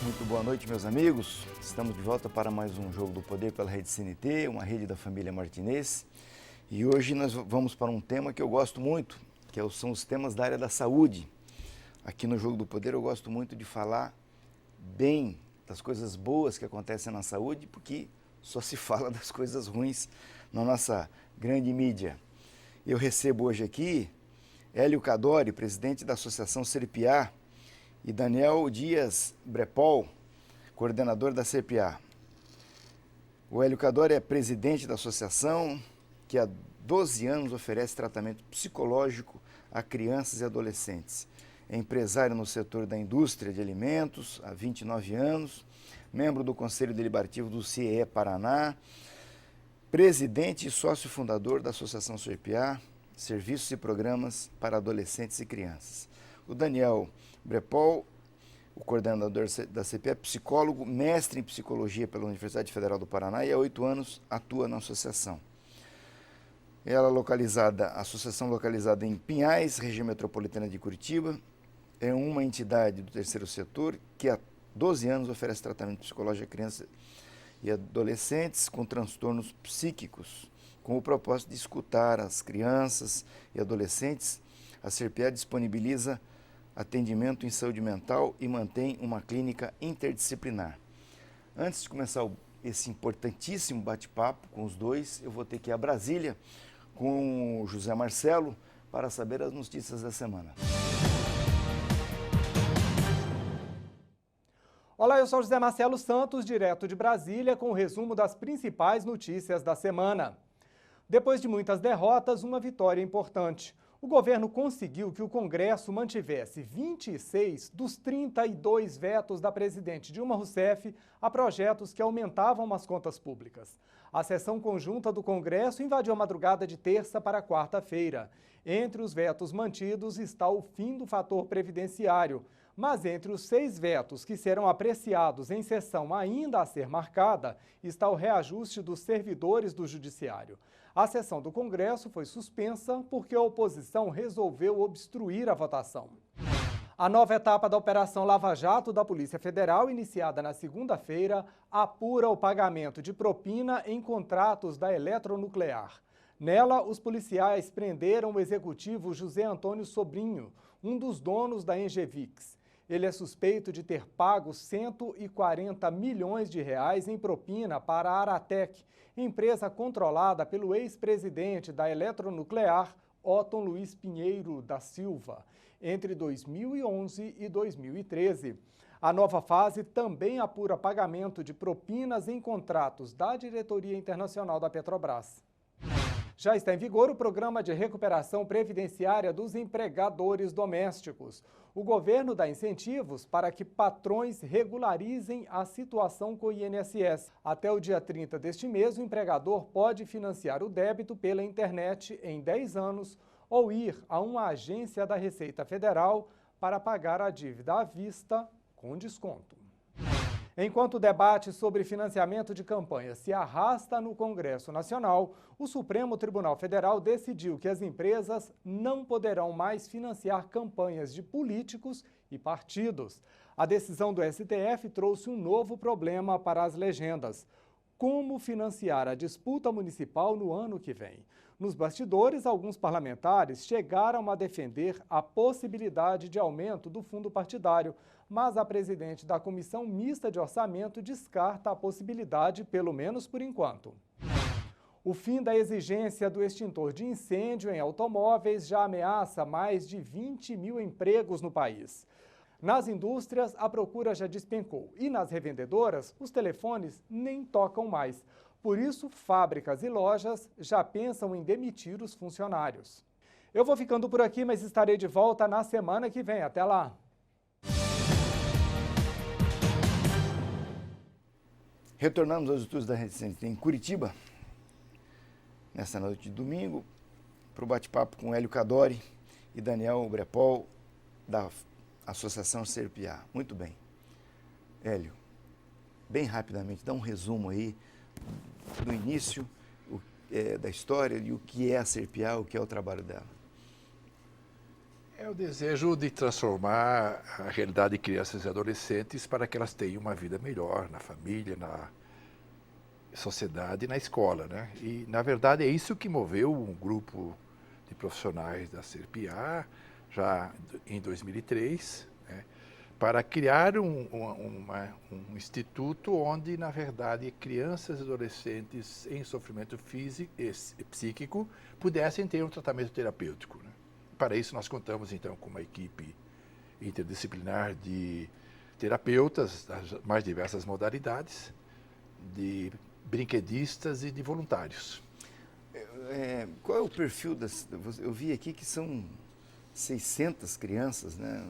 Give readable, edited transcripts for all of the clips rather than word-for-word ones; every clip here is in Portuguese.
Muito boa noite, meus amigos. Estamos de volta para mais um Jogo do Poder pela Rede CNT, uma rede da família Martinez. E hoje nós vamos para um tema que eu gosto muito, que são os temas da área da saúde. Aqui no Jogo do Poder eu gosto muito de falar bem das coisas boas que acontecem na saúde, porque só se fala das coisas ruins na nossa grande mídia. Eu recebo hoje aqui Hélio Cadori, presidente da Associação Serpiá, e Daniel Dias Brepol, coordenador da CPA. O Hélio Cadori é presidente da associação, que há 12 anos oferece tratamento psicológico a crianças e adolescentes. É empresário no setor da indústria de alimentos há 29 anos, membro do Conselho Deliberativo do CIE Paraná, presidente e sócio fundador da Associação Serpiá, Serviços e Programas para Adolescentes e Crianças. O Daniel Brepol, o coordenador da CPA, é psicólogo, mestre em psicologia pela Universidade Federal do Paraná e há 8 anos atua na associação. A associação localizada em Pinhais, região metropolitana de Curitiba, é uma entidade do terceiro setor que há 12 anos oferece tratamento psicológico a crianças e adolescentes com transtornos psíquicos, com o propósito de escutar as crianças e adolescentes. A CERPIA disponibiliza atendimento em saúde mental e mantém uma clínica interdisciplinar. Antes de começar esse importantíssimo bate-papo com os dois, eu vou ter que ir a Brasília com o José Marcelo para saber as notícias da semana. Olá, eu sou José Marcelo Santos, direto de Brasília, com o resumo das principais notícias da semana. Depois de muitas derrotas, uma vitória importante. O governo conseguiu que o Congresso mantivesse 26 dos 32 vetos da presidente Dilma Rousseff a projetos que aumentavam as contas públicas. A sessão conjunta do Congresso invadiu a madrugada de terça para quarta-feira. Entre os vetos mantidos está o fim do fator previdenciário, mas entre os 6 vetos que serão apreciados em sessão ainda a ser marcada está o reajuste dos servidores do Judiciário. A sessão do Congresso foi suspensa porque a oposição resolveu obstruir a votação. A nova etapa da Operação Lava Jato da Polícia Federal, iniciada na segunda-feira, apura o pagamento de propina em contratos da Eletronuclear. Nela, os policiais prenderam o executivo José Antônio Sobrinho, um dos donos da Engevix. Ele é suspeito de ter pago 140 milhões de reais em propina para a Aratec, empresa controlada pelo ex-presidente da Eletronuclear, Otton Luiz Pinheiro da Silva, entre 2011 e 2013. A nova fase também apura pagamento de propinas em contratos da Diretoria Internacional da Petrobras. Já está em vigor o Programa de Recuperação Previdenciária dos Empregadores Domésticos. O governo dá incentivos para que patrões regularizem a situação com o INSS. Até o dia 30 deste mês, o empregador pode financiar o débito pela internet em 10 anos ou ir a uma agência da Receita Federal para pagar a dívida à vista com desconto. Enquanto o debate sobre financiamento de campanha se arrasta no Congresso Nacional, o Supremo Tribunal Federal decidiu que as empresas não poderão mais financiar campanhas de políticos e partidos. A decisão do STF trouxe um novo problema para as legendas: como financiar a disputa municipal no ano que vem. Nos bastidores, alguns parlamentares chegaram a defender a possibilidade de aumento do fundo partidário, mas a presidente da Comissão Mista de Orçamento descarta a possibilidade, pelo menos por enquanto. O fim da exigência do extintor de incêndio em automóveis já ameaça mais de 20 mil empregos no país. Nas indústrias, a procura já despencou e nas revendedoras, os telefones nem tocam mais. Por isso, fábricas e lojas já pensam em demitir os funcionários. Eu vou ficando por aqui, mas estarei de volta na semana que vem. Até lá! Retornamos aos estudos da Rede CNT em Curitiba, nesta noite de domingo, para o bate-papo com Hélio Cadori e Daniel Brepol, da Associação Serpiá. Muito bem. Hélio, bem rapidamente, dá um resumo aí do início da história e o que é a Serpiá, o que é o trabalho dela. É o desejo de transformar a realidade de crianças e adolescentes para que elas tenham uma vida melhor na família, na sociedade e na escola, né? E, na verdade, é isso que moveu um grupo de profissionais da CERPIA, já em 2003, né, para criar um instituto onde, na verdade, crianças e adolescentes em sofrimento físico e psíquico pudessem ter um tratamento terapêutico, né? Para isso, nós contamos, então, com uma equipe interdisciplinar de terapeutas das mais diversas modalidades, de brinquedistas e de voluntários. Qual é o perfil das... Eu vi aqui que são 600 crianças, né?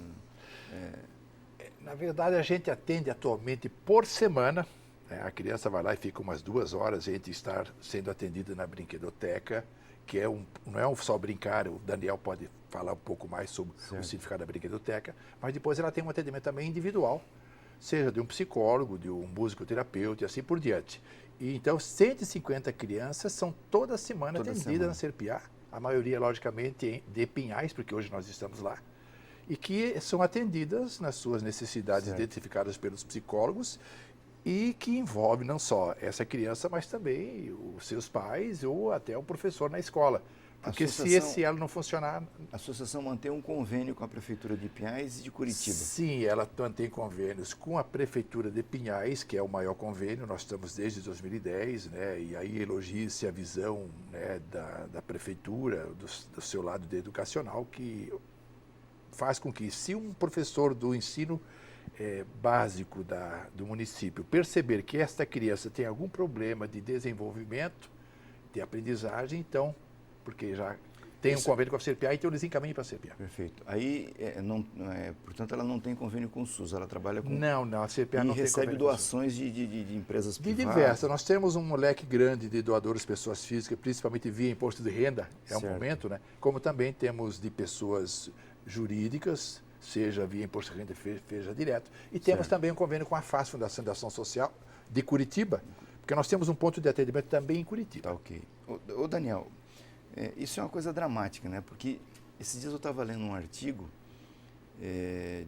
Na verdade, a gente atende atualmente por semana, né? A criança vai lá e fica umas 2 horas entre estar sendo atendida na brinquedoteca, que não é só brincar, o Daniel pode falar um pouco mais sobre o significado da brinquedoteca, mas depois ela tem um atendimento também individual, seja de um psicólogo, de um musicoterapeuta e assim por diante. E então, 150 crianças são toda semana atendidas na CERPIA, a maioria, logicamente, de Pinhais, porque hoje nós estamos lá, e que são atendidas nas suas necessidades identificadas pelos psicólogos e que envolve não só essa criança, mas também os seus pais ou até o professor na escola. Porque se esse elo não funcionar... A associação mantém um convênio com a Prefeitura de Pinhais e de Curitiba. Sim, ela mantém convênios com a Prefeitura de Pinhais, que é o maior convênio, nós estamos desde 2010, né, e aí elogia-se a visão, né, da Prefeitura, do seu lado educacional, que faz com que, se um professor do ensino básico do município perceber que esta criança tem algum problema de desenvolvimento, de aprendizagem, então, porque já tem um convênio com a CERPIA, então eles encaminham para a CERPIA. Perfeito. Aí, portanto, ela não tem convênio com o SUS, ela trabalha com... Não, a CERPIA não tem convênio. E recebe doações de empresas privadas? De diversas. Nós temos um leque grande de doadores, pessoas físicas, principalmente via imposto de renda, um momento, né? Como também temos de pessoas jurídicas, seja via imposto de renda, seja direto. E temos também um convênio com a FAS, Fundação de Ação Social, de Curitiba, porque nós temos um ponto de atendimento também em Curitiba. Tá, ok. Ô Daniel, isso é uma coisa dramática, né? Porque esses dias eu estava lendo um artigo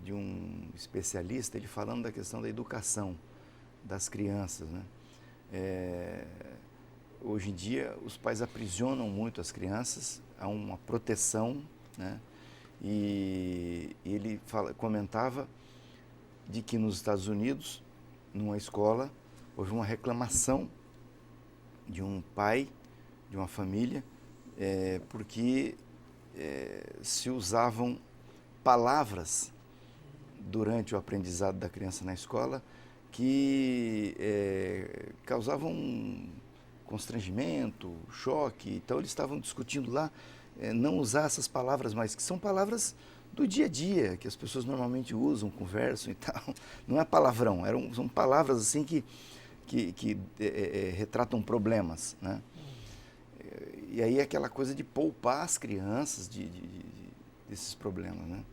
de um especialista, ele falando da questão da educação das crianças, né? Hoje em dia, os pais aprisionam muito as crianças, há uma proteção, né? E ele comentava de que nos Estados Unidos, numa escola, houve uma reclamação de um pai, de uma família, porque se usavam palavras durante o aprendizado da criança na escola que causavam constrangimento, choque. Então, eles estavam discutindo lá não usar essas palavras mais, que são palavras do dia a dia, que as pessoas normalmente usam, conversam e tal. Não é palavrão, são palavras assim que retratam problemas, né? E aí aquela coisa de poupar as crianças desses problemas, né?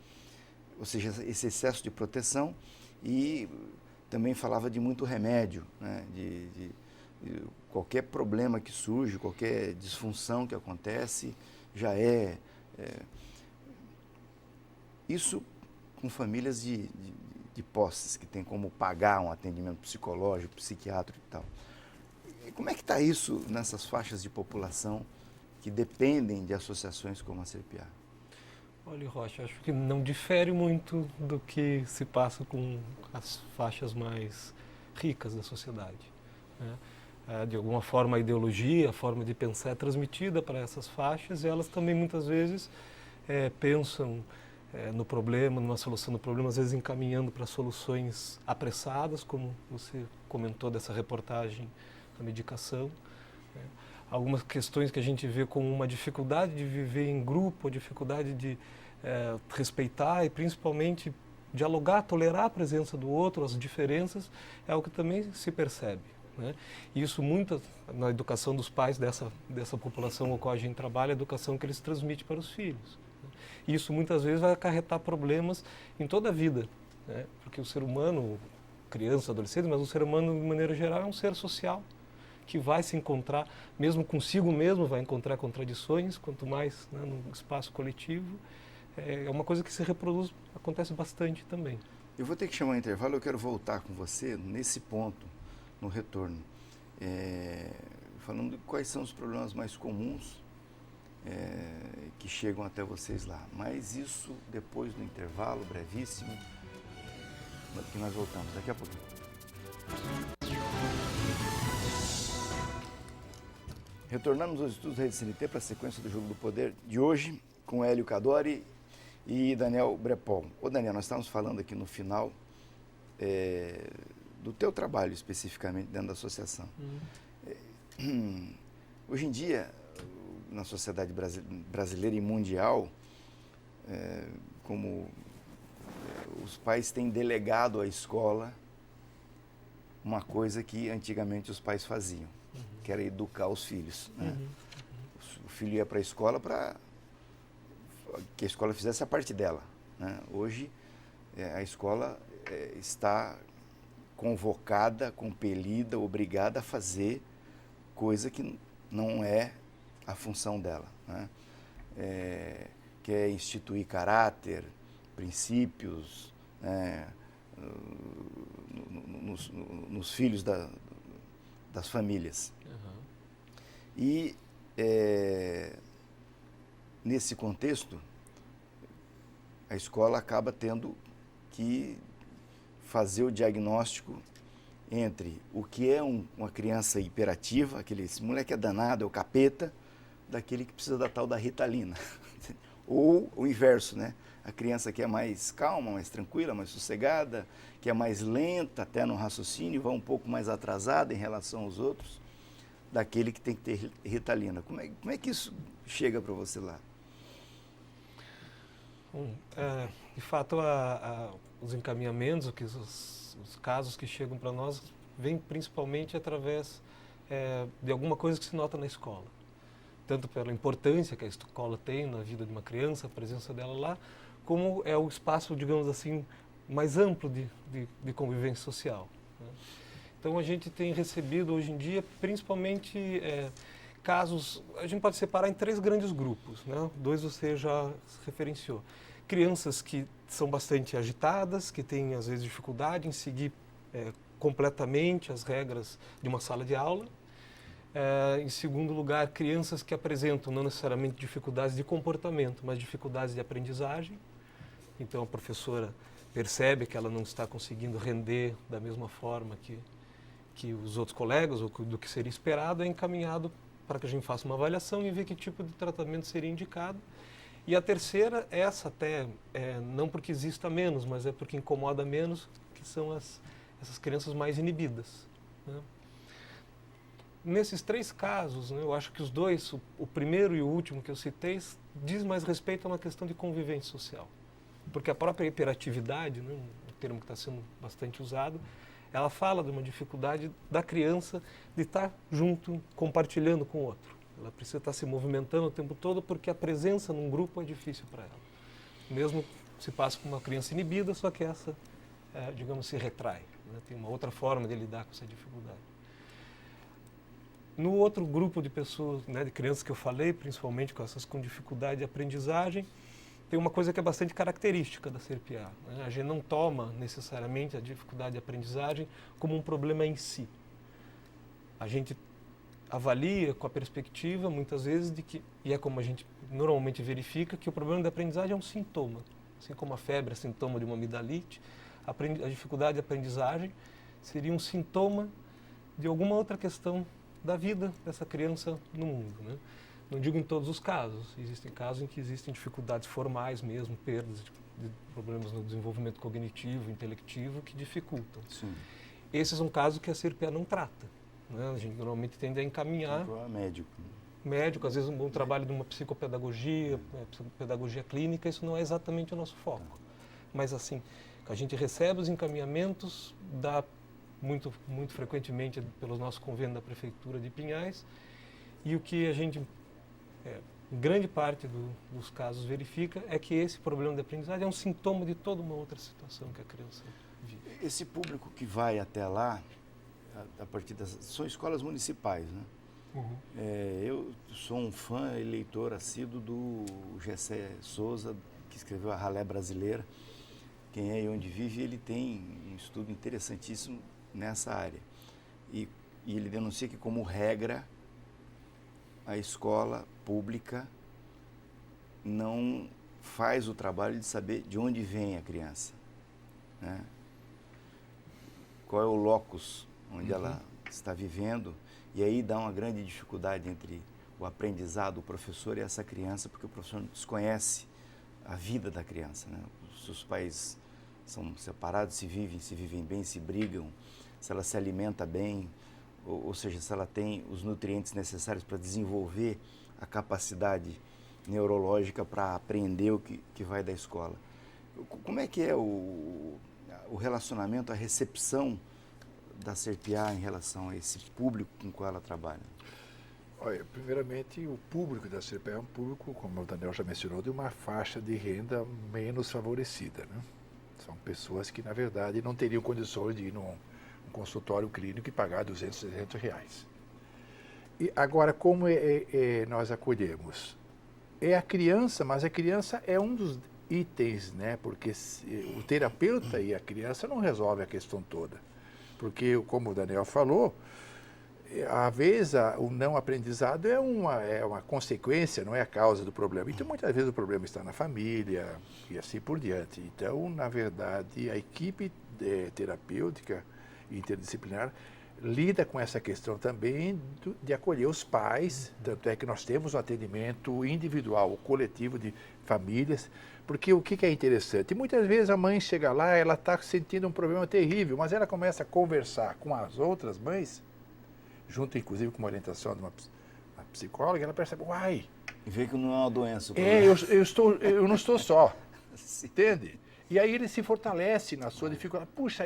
Ou seja, esse excesso de proteção, e também falava de muito remédio, né? De qualquer problema que surge, qualquer disfunção que acontece, já isso com famílias de posses, que tem como pagar um atendimento psicológico, psiquiátrico e tal. Como é que está isso nessas faixas de população que dependem de associações como a CERPIA? Olha, Rocha, acho que não difere muito do que se passa com as faixas mais ricas da sociedade, né? De alguma forma, a ideologia, a forma de pensar é transmitida para essas faixas, e elas também muitas vezes pensam no problema, numa solução do problema, às vezes encaminhando para soluções apressadas, como você comentou dessa reportagem da medicação. Algumas questões que a gente vê como uma dificuldade de viver em grupo, a dificuldade de respeitar e principalmente dialogar, tolerar a presença do outro, as diferenças, é algo que também se percebe, né? E isso muito na educação dos pais dessa população com a qual a gente trabalha, a educação que eles transmitem para os filhos. E isso muitas vezes vai acarretar problemas em toda a vida, né? Porque o ser humano, criança, adolescente, mas o ser humano de maneira geral é um ser social, que vai se encontrar, mesmo consigo mesmo, vai encontrar contradições, quanto mais, né, no espaço coletivo, é uma coisa que se reproduz, acontece bastante também. Eu vou ter que chamar um intervalo, eu quero voltar com você nesse ponto, no retorno, falando de quais são os problemas mais comuns que chegam até vocês lá. Mas isso depois do intervalo, brevíssimo, que nós voltamos daqui a pouquinho. Retornamos aos estudos da Rede CNT para a sequência do Jogo do Poder de hoje, com Hélio Cadori e Daniel Brepol. Ô Daniel, nós estávamos falando aqui no final do teu trabalho especificamente dentro da associação. Hoje em dia, na sociedade brasileira e mundial, como os pais têm delegado à escola uma coisa que antigamente os pais faziam, que era educar os filhos. Né? O filho ia para a escola para que a escola fizesse a parte dela. Né? Hoje, a escola está convocada, compelida, obrigada a fazer coisa que não é a função dela. Né? Que é instituir caráter, princípios, né? nos filhos das famílias. E nesse contexto, a escola acaba tendo que fazer o diagnóstico entre o que é uma criança hiperativa, esse moleque é danado, é o capeta, daquele que precisa da tal da Ritalina. Ou o inverso, né? A criança que é mais calma, mais tranquila, mais sossegada, que é mais lenta até no raciocínio, vai um pouco mais atrasada em relação aos outros, daquele que tem que ter Ritalina. Como é que isso chega para você lá? De fato, os encaminhamentos, os casos que chegam para nós, vêm principalmente através de alguma coisa que se nota na escola. Tanto pela importância que a escola tem na vida de uma criança, a presença dela lá, como é o espaço, digamos assim, mais amplo de convivência social. Né? Então, a gente tem recebido hoje em dia, principalmente, casos, a gente pode separar em 3 grandes grupos, né? 2 você já referenciou. Crianças que são bastante agitadas, que têm, às vezes, dificuldade em seguir completamente as regras de uma sala de aula. Em segundo lugar, crianças que apresentam não necessariamente dificuldades de comportamento, mas dificuldades de aprendizagem. Então, a professora percebe que ela não está conseguindo render da mesma forma que os outros colegas, ou do que seria esperado, é encaminhado para que a gente faça uma avaliação e ver que tipo de tratamento seria indicado. E a terceira, essa até, não porque exista menos, mas é porque incomoda menos, que são essas crianças mais inibidas. Né? Nesses 3 casos, né, eu acho que os 2, o primeiro e o último que eu citei, diz mais respeito a uma questão de convivência social. Porque a própria hiperatividade, né, um termo que está sendo bastante usado, ela fala de uma dificuldade da criança de estar junto, compartilhando com o outro. Ela precisa estar se movimentando o tempo todo porque a presença num grupo é difícil para ela. Mesmo se passa com uma criança inibida, só que essa, digamos, se retrai. Né? Tem uma outra forma de lidar com essa dificuldade. No outro grupo de pessoas, né, de crianças que eu falei, principalmente com dificuldade de aprendizagem, tem uma coisa que é bastante característica da CRPA. Né? A gente não toma necessariamente a dificuldade de aprendizagem como um problema em si. A gente avalia com a perspectiva, muitas vezes, de que, e é como a gente normalmente verifica, que o problema da aprendizagem é um sintoma. Assim como a febre é sintoma de uma amidalite, a dificuldade de aprendizagem seria um sintoma de alguma outra questão da vida dessa criança no mundo. Né? Não digo em todos os casos, existem casos em que existem dificuldades formais mesmo, perdas de problemas no desenvolvimento cognitivo, intelectivo, que dificultam. Sim. Esses são casos que a CRPA não trata. Né? A gente normalmente tende a encaminhar médico, às vezes um bom trabalho de uma psicopedagogia, pedagogia clínica, isso não é exatamente o nosso foco. Mas assim, a gente recebe os encaminhamentos, dá muito frequentemente pelos nossos convênios da Prefeitura de Pinhais, e o que a gente, em grande parte dos casos, verifica é que esse problema de aprendizagem é um sintoma de toda uma outra situação que a criança vive. Esse público que vai até lá, a partir são escolas municipais, né? Uhum. Eu sou um fã, eleitor assíduo do Gessé Souza, que que escreveu A Ralé Brasileira, Quem é e Onde Vive, ele tem um estudo interessantíssimo nessa área. E ele denuncia que, como regra, a escola pública não faz o trabalho de saber de onde vem a criança, né? Qual é o locus onde ela está vivendo, e aí dá uma grande dificuldade entre o aprendizado, o professor e essa criança, porque o professor desconhece a vida da criança, né? Se os pais são separados, se vivem bem, se brigam, se ela se alimenta bem, ou seja, se ela tem os nutrientes necessários para desenvolver a capacidade neurológica para aprender o que vai da escola. Como é que é o relacionamento, a recepção da CERP-A em relação a esse público com o qual ela trabalha? Olha, primeiramente, o público da CERP-A é um público, como o Daniel já mencionou, de uma faixa de renda menos favorecida, né? São pessoas que, na verdade, não teriam condições de ir num consultório clínico e pagar 200, 300 reais. E agora, como nós acolhemos? É a criança, mas a criança é um dos itens, né? Porque o terapeuta e a criança não resolvem a questão toda. Porque, como o Daniel falou, às vezes o não aprendizado é uma consequência, não é a causa do problema. Então, muitas vezes o problema está na família e assim por diante. Então, na verdade, a equipe terapêutica interdisciplinar lida com essa questão também de acolher os pais, tanto é que nós temos um atendimento individual, coletivo de famílias, porque o que é interessante? Muitas vezes a mãe chega lá, ela está sentindo um problema terrível, mas ela começa a conversar com as outras mães, junto inclusive com uma orientação de uma psicóloga, ela percebe, uai... E vê que não é uma doença. Eu não estou só, entende? E aí ele se fortalece na sua dificuldade. Puxa,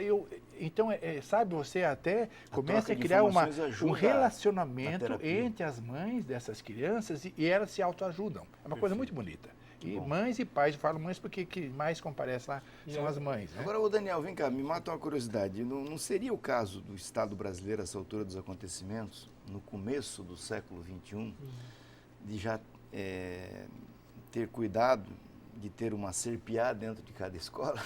então, sabe, você até começa a criar um relacionamento entre as mães dessas crianças e elas se autoajudam. É uma coisa muito bonita. E mães e pais, eu falo mães porque quem mais comparece lá são as mães. Né? Agora, ô Daniel, vem cá, me mata uma curiosidade. Não seria o caso do Estado brasileiro, a essa altura dos acontecimentos, no começo do século XXI, de já ter cuidado de ter uma CERP-A dentro de cada escola?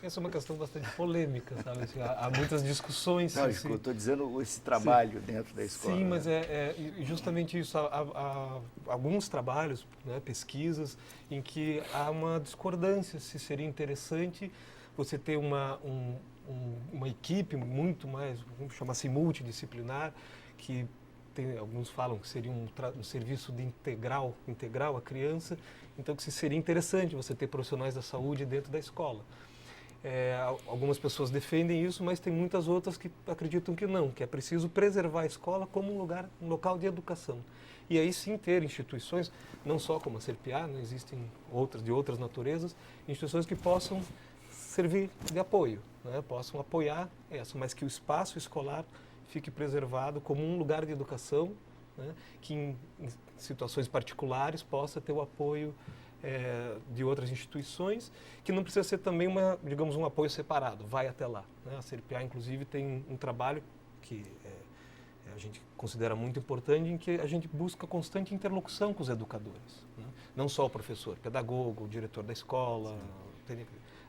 Essa é uma questão bastante polêmica, sabe? Assim, há muitas discussões. Não, eu estou dizendo esse trabalho dentro da escola. Sim, mas é justamente isso. Há alguns trabalhos, né, pesquisas, em que há uma discordância se seria interessante você ter uma equipe muito mais, vamos chamar assim, multidisciplinar, que alguns falam que seria um serviço de integral à criança, então que seria interessante você ter profissionais da saúde dentro da escola. Algumas pessoas defendem isso, mas tem muitas outras que acreditam que não, que é preciso preservar a escola como um local de educação. E aí sim ter instituições, não só como a CERP-A, né, existem outras de outras naturezas, instituições que possam servir de apoio, né, possam apoiar essa, mas que o espaço escolar fique preservado como um lugar de educação, né, que em situações particulares possa ter o apoio de outras instituições, que não precisa ser também digamos, um apoio separado, vai até lá. Né? A CERP-A, inclusive, tem um trabalho que a gente considera muito importante, em que a gente busca constante interlocução com os educadores. Né? Não só o professor, o pedagogo, o diretor da escola.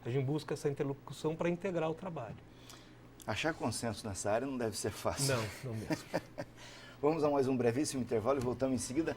A gente busca essa interlocução para integrar o trabalho. Achar consenso nessa área não deve ser fácil. Não mesmo. Vamos a mais um brevíssimo intervalo e voltamos em seguida.